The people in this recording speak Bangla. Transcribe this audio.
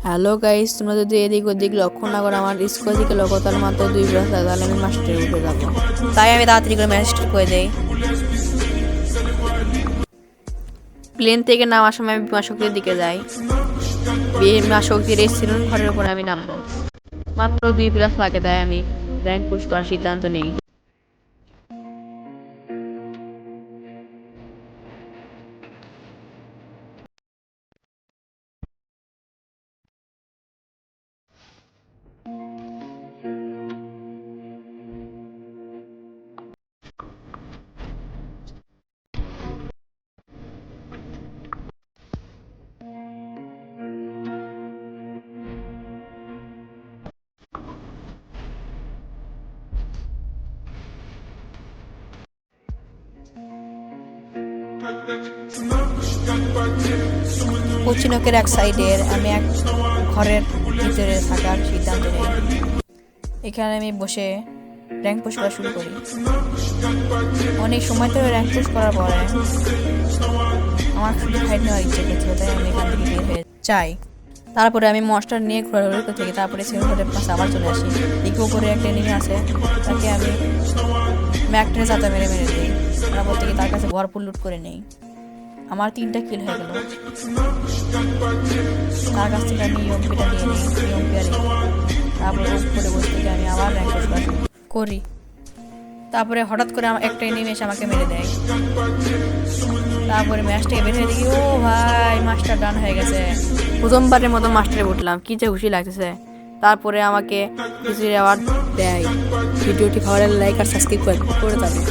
হ্যালো গাইস, তোমরা যদি এদিক ওদিক লক্ষ্য না করো, আমার স্কোর দিকে লক্ষ্য, তাহলে মাত্র 2 প্লাস, তাহলে আমি মাস্টারে উঠে যাবো। তাই আমি তাড়াতাড়ি করে ম্যাজিস্ট্রেট করে দেই। প্লেন থেকে নামার সময় আমি বিমা শক্তির দিকে যাই। বিমা শক্তির রেস্টুরেন্ট ঘরের উপরে আমি নামবো। মাত্র 2 প্লাস লাগে, তাই আমি র্যাঙ্ক পুশ করার সিদ্ধান্ত নেই। কোচিনকের এক সাইডের আমি এক ঘরের ভিতরে থাকার সিদ্ধান্ত নেই। এখানে আমি বসে র্যাঙ্ক পুশ করা শুরু করি। অনেক সময় ধরে র্যাঙ্ক পুশ করার পরে আমার শুধু ফাইট নেওয়ার ইচ্ছে করছিল, তাই আমি এখান থেকে বের হয়ে যাই। তারপরে আমি মনস্টার নিয়ে ঘোরাঘুরি করতে থাকি। তারপরে সিংহদের পাশে আবার চলে আসি। দিকে উপরে একটা এনিমি আছে, তাকে আমি ম্যাকটেনে চাতা মেরে দিই। তারপর থেকে তার কাছে ভরপুর লুট করে নেই। আমার 3টা কিল হয়ে গেল। তার কাছ থেকে আমি ইয়ম্পিটা নিয়ে নিই, ইয়ম্পিয়ারে। তারপরে উপরে বসে থেকে আমি আবার র্যাঙ্ক পুশ করি। তারপরে হঠাৎ করে একটা এনিমি এসে আমাকে মেরে দেয়। তারপরে ম্যাচ থেকে বের হয়ে দেখি, ও ভাই, মাস্টার ডান হয়ে গেছে। প্রথমবারের মতো মাস্টারে উঠলাম, কি যে খুশি লাগতেছে। তারপরে আমাকে কিছু অ্যাওয়ার্ড দেয়। ভিডিওটি ভালো লাগলে লাইক আর সাবস্ক্রাইব করে দেবে।